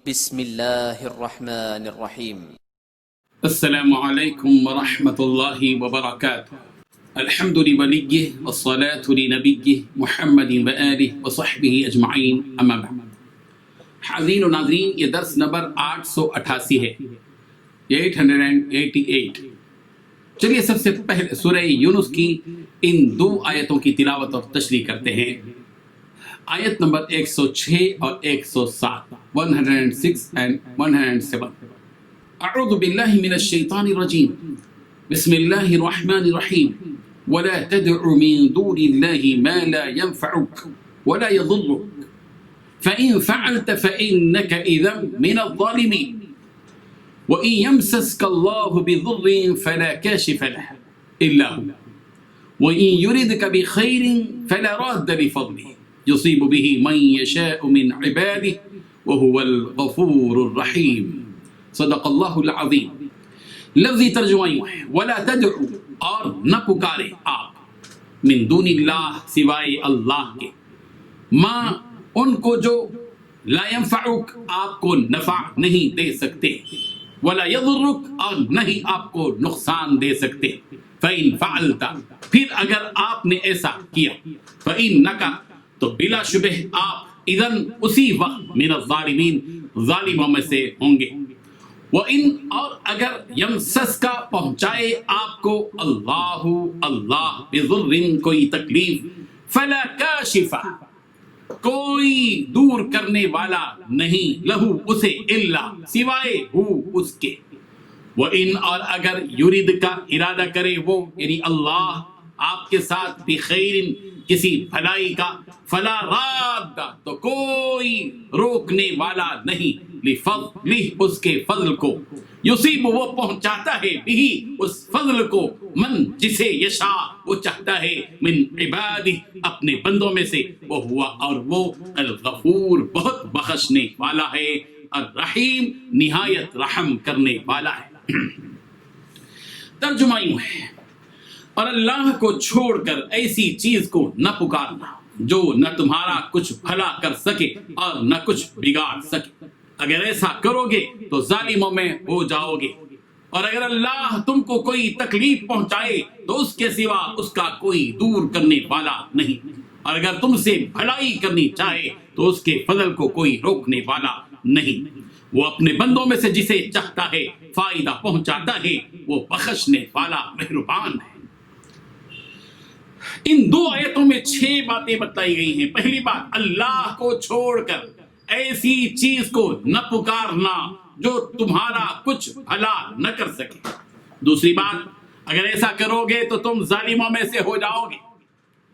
بسم الله الرحمن الرحيم. السلام عليكم ورحمة الله وبركاته. الحمد لوليه والصلاة لنبيه محمد وآله وصحبه أجمعين أما بعد. حاضرین و ناظرین، یہ درس نمبر 888 ہے، 888. چلیے سب سے پہلے سورہ یونس کی ان دو آیتوں کی تلاوت اور تشریح کرتے ہیں. آیت نمبر 106 اور 107، 106 and 107. اعوذ باللہ من الشیطان الرجیم، بسم اللہ الرحمن الرحیم. ولا تدع من دون اللہ ما لا ينفعك ولا يضرك فإن فعلت فإنك إذا من الظالمين. وإن يمسسك الله بضر فلا كاشف له إلا هو وإن يردك بخير فلا راد لفضله يصيب به من يشاء من عباده وهو الغفور الرحيم. صدق اللہ العظیم. لفظی ترجمہ یوں ہے، ولا تدعو، اور نہ پکارے آپ، من دون اللہ، سوائے اللہ کے، ما، ان کو جو لا ينفعک، آپ کو نفع نہیں دے سکتے، ولا يضرک، اور نہیں آپ کو نقصان دے سکتے. فإن فعلت، پھر اگر آپ نے ایسا کیا، فإنک، تو بلا شبہ آپ، اذن، اسی وقت، من الظالمین، ظالموں میں سے ہوں گے. وَإِن، اور اگر، یمسس کا، پہنچائے آپ کو، اللہ بضر، کوئی تکلیف، فلا کاشف، کوئی دور کرنے والا نہیں، لہو، اسے، الا، سوائے، ہو، اس کے. وَإِن، اور اگر، یرید کا، ارادہ کرے وہ، یعنی اللہ، آپ کے ساتھ، بخیر، کسی بھلائی کا، فلا راد، تو کوئی روکنے والا نہیں، لفضلہ، اس کے فضل کو، یصیب، وہ پہنچاتا ہے، بھی، اس فضل کو، من، جسے، یشا، وہ چاہتا ہے، من عبادہ، اپنے بندوں میں سے، وہ ہوا، اور وہ، الغفور، بہت بخشنے والا ہے، الرحیم، نہایت رحم کرنے والا ہے. ترجمہ یوں ہے، اور اللہ کو چھوڑ کر ایسی چیز کو نہ پکارنا جو نہ تمہارا کچھ بھلا کر سکے اور نہ کچھ بگاڑ سکے. اگر ایسا کرو گے تو ظالموں میں ہو جاؤ گے، اور اگر اللہ تم کو کوئی تکلیف پہنچائے تو اس کے سوا اس کا کوئی دور کرنے والا نہیں، اور اگر تم سے بھلائی کرنی چاہے تو اس کے فضل کو کوئی روکنے والا نہیں. وہ اپنے بندوں میں سے جسے چاہتا ہے فائدہ پہنچاتا ہے، وہ بخشنے والا مہربان ہے. ان دو آیتوں میں 6 باتیں بتائی گئی ہیں. پہلی بات، اللہ کو چھوڑ کر ایسی چیز کو نہ پکارنا جو تمہارا کچھ بھلا نہ کر سکے. دوسری بات، اگر ایسا کرو گے تو تم ظالموں میں سے ہو جاؤ گے.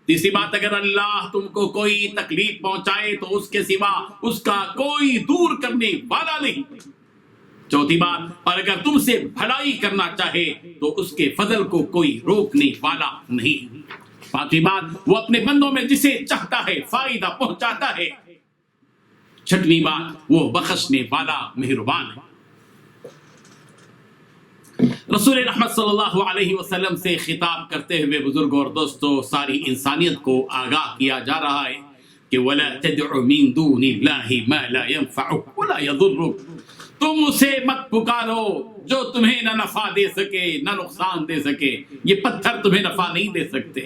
تیسری بات، اگر اللہ تم کو کوئی تکلیف پہنچائے تو اس کے سوا اس کا کوئی دور کرنے والا نہیں. چوتھی بات، اور اگر تم سے بھلائی کرنا چاہے تو اس کے فضل کو کوئی روکنے والا نہیں. پانچویں بات، وہ اپنے بندوں میں جسے چاہتا ہے فائدہ پہنچاتا ہے. چھٹویں بات، وہ بخشنے والا مہربان ہے. رسول رحمت صلی اللہ علیہ وسلم سے خطاب کرتے ہوئے بزرگوں اور دوستوں، ساری انسانیت کو آگاہ کیا جا رہا ہے کہ وَلَا تَدْعُ مِن دُونِ اللَّهِ مَا لَا يَنفَعُكَ وَلَا يَضُرُّكَ، تم اسے مت پکارو جو تمہیں نہ نفع دے سکے نہ نقصان دے سکے. یہ پتھر تمہیں نفع نہیں دے سکتے،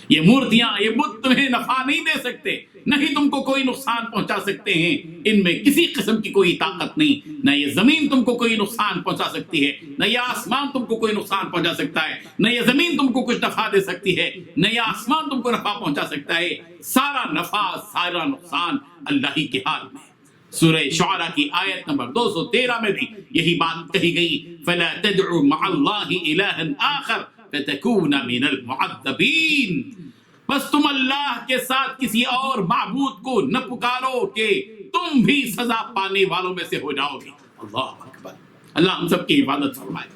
یہ مورتیاں، یہ بت تمہیں نفع نہیں دے سکتے، نہ ہی تم کو کوئی نقصان پہنچا سکتے ہیں. ان میں کسی قسم کی کوئی طاقت نہیں. نہ یہ زمین تم کو کوئی نقصان پہنچا سکتی ہے، نہ یہ آسمان تم کو کوئی نقصان پہنچا سکتا ہے، نہ یہ زمین تم کو کچھ نفع دے سکتی ہے، نہ یہ آسمان تم کو نفع پہنچا سکتا ہے. سارا نفع، سارا نقصان اللہ ہی کے ہاتھ میں. سورہ شعراء کی آیت نمبر 213 میں بھی یہی بات کہی گئی، فَلَا تَدْعُ مَعَ اللَّهِ إِلَٰهًا آخَرَ فَتَكُونَ مِنَ الْمُعَذَّبِينَ. بس تم اللہ کے ساتھ کسی اور معبود کو نہ پکارو کہ تم بھی سزا پانے والوں میں سے ہو جاؤ گے. اللہ اکبر. اللہ ہم سب کی حفاظت فرمائے.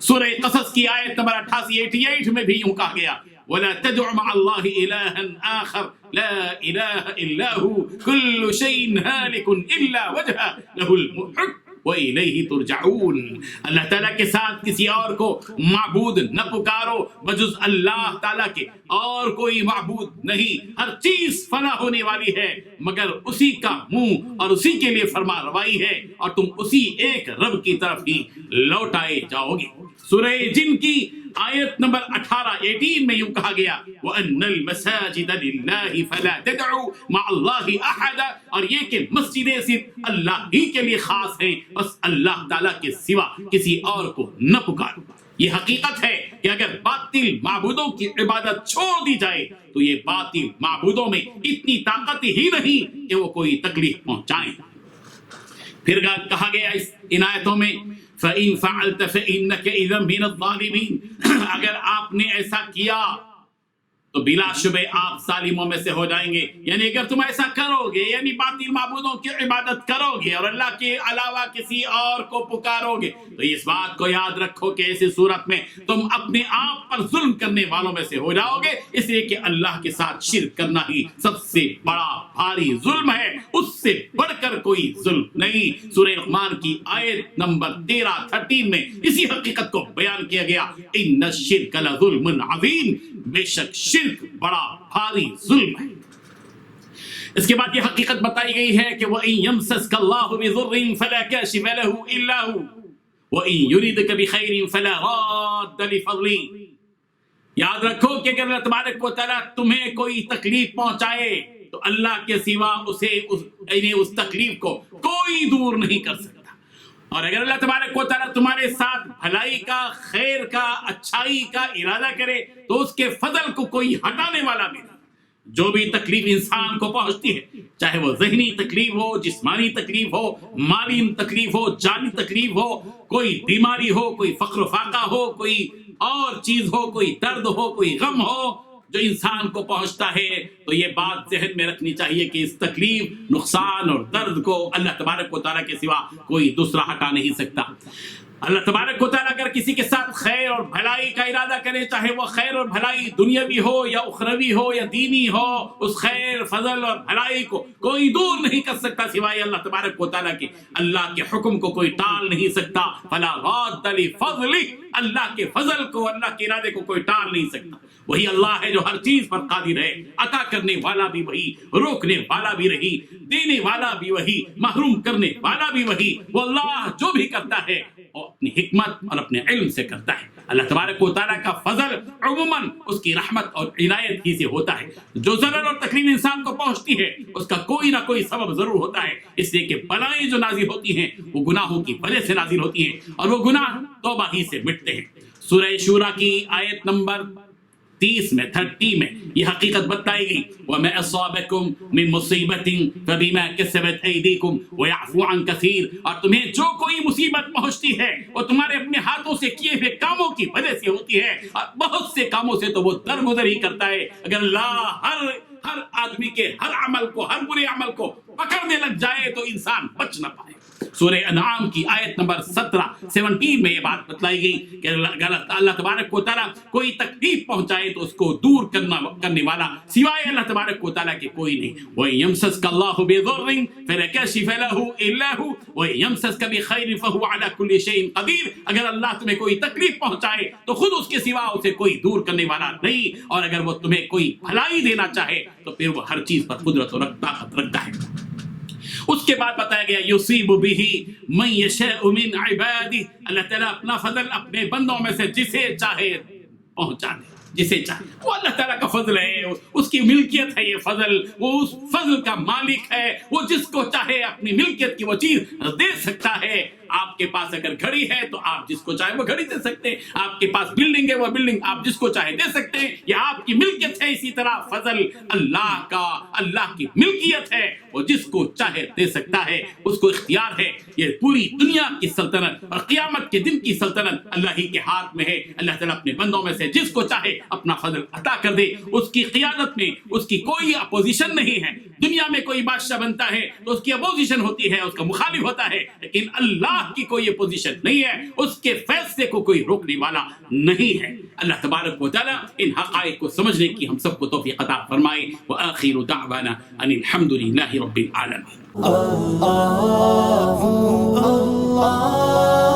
سورہ قصص کی آیت نمبر 88 میں بھی یوں کہا گیا، وَلَا تَدْعُ مَعَ اللَّهِ إِلَٰهًا آخَرَ لَا إِلَٰهَ إِلَّا هُوَ كُلُّ شَيْءٍ هَالِكٌ إِلَّا وَجْهَهُ لَهُ الْمُلْكُ وإليه ترجعون. اللہ تعالیٰ کے ساتھ کسی اور کو معبود نہ پکارو بجز اللہ تعالیٰ کے، اور کوئی معبود نہیں. ہر چیز فنا ہونے والی ہے مگر اسی کا منہ اور اسی کے لیے فرما روائی ہے، اور تم اسی ایک رب کی طرف ہی لوٹائے جاؤ گے. سورہ جن کی آیت نمبر 18 میں یوں کہا گیا وَأَنَّ الْمَسَاجِدَ لِلَّهِ فَلَا تَدْعُوا مَعَ اللَّهِ أَحَدًا، اور یہ کہ مسجدیں صرف اللہ ہی کے لیے خاص ہیں، بس اللہ تعالیٰ کے سوا کسی اور کو نہ پکارو. یہ حقیقت ہے کہ اگر باطل معبودوں کی عبادت چھوڑ دی جائے تو یہ باطل معبودوں میں اتنی طاقت ہی نہیں کہ وہ کوئی تکلیف پہنچائیں. پھر کہا گیا ان آیتوں میں فَإِن فَعَلْتَ فَإِنَّكَ إِذًا مِنَ الظَّالِمِينَ، اگر آپ نے ایسا کیا تو بلا شبہ آپ ظالموں میں سے ہو جائیں گے. یعنی اگر تم ایسا کرو گے، یعنی باطل معبودوں کی عبادت کرو گے اور اللہ کے علاوہ کسی اور کو پکارو گے، تو اس بات کو یاد رکھو کہ ایسی صورت میں تم اپنے آپ پر ظلم کرنے والوں میں سے ہو جاؤ گے، اس لیے کہ اللہ کے ساتھ شرک کرنا ہی سب سے بڑا بھاری ظلم ہے، اس سے بڑھ کر کوئی ظلم نہیں. سورہ لقمان کی آیت نمبر 13 میں اسی حقیقت کو بیان کیا گیا ان الشرک لظلم عظیم، بے شک شرک بڑا بھاری ظلم ہے. اس کے بعد یہ حقیقت بتائی گئی ہے کہ وَإِن يَمْسَسْكَ اللَّهُ بِضُرٍّ فَلَا كَاشِفَ لَهُ إِلَّا هُوَ وَإِن يُرِدْكَ بِخَيْرٍ فَلَا رَادَّ لِفَضْلِهِ. یاد رکھو کہ اگر اللہ تبارک و تعالیٰ تمہیں کوئی تکلیف پہنچائے تو اللہ کے سوا اس تکلیف کو کوئی دور نہیں کر سکتا، اور اگر اللہ تبارک و تعالیٰ تمہارے ساتھ بھلائی کا، خیر کا، اچھائی کا ارادہ کرے تو اس کے فضل کو کوئی ہٹانے والا بھی نہیں. جو بھی تکلیف انسان کو پہنچتی ہے، چاہے وہ ذہنی تکلیف ہو، جسمانی تکلیف ہو، مالی تکلیف ہو، جانی تکلیف ہو، کوئی بیماری ہو، کوئی فقر و فاقہ ہو، کوئی اور چیز ہو، کوئی درد ہو، کوئی غم ہو جو انسان کو پہنچتا ہے، تو یہ بات ذہن میں رکھنی چاہیے کہ اس تکلیف، نقصان اور درد کو اللہ تبارک و تعالیٰ کے سوا کوئی دوسرا ہٹا نہیں سکتا. اللہ تبارک و تعالیٰ اگر کسی کے ساتھ خیر اور بھلائی کا ارادہ کرے، چاہے وہ خیر اور بھلائی دنیاوی ہو یا اخروی ہو یا دینی ہو، اس خیر، فضل اور بھلائی کو کوئی دور نہیں کر سکتا سوائے اللہ تبارک و تعالیٰ کے. اللہ کے حکم کو کوئی ٹال نہیں سکتا. فلا راد لفضلہ، اللہ کے فضل کو، اللہ کے ارادے کو کوئی ٹال نہیں سکتا. وہی اللہ ہے جو ہر چیز پر قادر ہے، عطا کرنے والا بھی وہی، روکنے والا بھی رہی، دینے والا بھی وہی، محروم کرنے والا بھی وہی. وہ اللہ جو بھی کرتا ہے اور اپنی حکمت اور اپنے علم سے کرتا ہے. اللہ تبارک و تعالیٰ کا فضل عموماً اس کی رحمت اور عنایت ہی سے ہوتا ہے. جو ضرر اور تکلیف انسان کو پہنچتی ہے اس کا کوئی نہ کوئی سبب ضرور ہوتا ہے، اس لیے کہ بلائیں جو نازل ہوتی ہیں وہ گناہوں کی وجہ سے نازل ہوتی ہیں، اور وہ گناہ توبہ ہی سے مٹتے ہیں. سورہ شورى کی آیت نمبر 30 میں یہ حقیقت بتائی گئی وَمَا أَصَابَكُم مِّن مُّصِيبَةٍ فَبِمَا كَسَبَتْ أَيْدِيكُمْ وَيَعْفُو عَن كَثِيرٍ. اور تمہیں جو کوئی مصیبت پہنچتی ہے وہ تمہارے اپنے ہاتھوں سے کیے ہوئے کاموں کی وجہ سے ہوتی ہے، اور بہت سے کاموں سے تو وہ درگزر ہی کرتا ہے. اگر اللہ ہر آدمی کے ہر عمل کو، ہر برے عمل کو پکڑنے لگ جائے تو انسان بچ نہ پائے. سورہ انعام کی آیت نمبر 17 میں یہ بات بتلائی گئی کہ اللہ تبارک و تعالیٰ کوئی تکلیف پہنچائے تو اس کو دور کرنے والا سوائے اللہ تبارک و تعالیٰ کے کوئی نہیں. وَيَمْسَسْكَ اللَّهُ بِضُرٍّ فَلَا كَاشِفَ لَهُ إِلَّا هُوَ وَيَمْسَسْكَ بِخَيْرٍ فَهُوَ عَلَى كُلِّ شَيْءٍ قَدِيرٌ. اگر اللہ تمہیں کوئی تکلیف پہنچائے تو خود اس کے سوا اسے کوئی دور کرنے والا نہیں، اور اگر وہ تمہیں کوئی بھلائی دینا چاہے تو پھر وہ ہر چیز پر قدرت اور طاقت رکھتا ہے. اس کے بعد بتایا گیا یصیب به من یشاء من عبادہ، اللہ تعالیٰ اپنا فضل اپنے بندوں میں سے جسے چاہے پہنچا دے، جسے چاہے. وہ اللہ تعالیٰ کا فضل ہے، اس کی ملکیت ہے یہ فضل، وہ اس فضل کا مالک ہے. وہ جس کو چاہے اپنی ملکیت کی وہ چیز دے سکتا ہے. آپ کے پاس اگر گھڑی ہے تو آپ جس کو چاہے وہ گھڑی دے سکتے ہیں، آپ کے پاس بلڈنگ ہے وہ بلڈنگ آپ جس کو چاہے دے سکتے ہیں، یہ آپ کی ملکیت ہے. اسی طرح فضل اللہ کا، اللہ کی ملکیت ہے، وہ جس کو چاہے دے سکتا ہے، اس کو اختیار ہے. یہ پوری دنیا کی سلطنت اور قیامت کے دن کی سلطنت اللہ ہی کے ہاتھ میں ہے. اللہ تعالیٰ اپنے بندوں میں سے جس کو چاہے اپنا فضل عطا کر دے. اس کی قیادت میں اس کی کوئی اپوزیشن نہیں ہے. دنیا میں کوئی بادشاہ بنتا ہے تو اس کی اپوزیشن ہوتی ہے، اس کا مخالف ہوتا ہے، لیکن اللہ کی کوئی اپوزیشن نہیں ہے، اس کے فیصلے کو کوئی روکنے والا نہیں ہے. اللہ تبارک و تعالیٰ ان حقائق کو سمجھنے کی ہم سب کو توفیق عطا فرمائے. وآخر دعوانا ان الحمد للہ رب العالمین. الله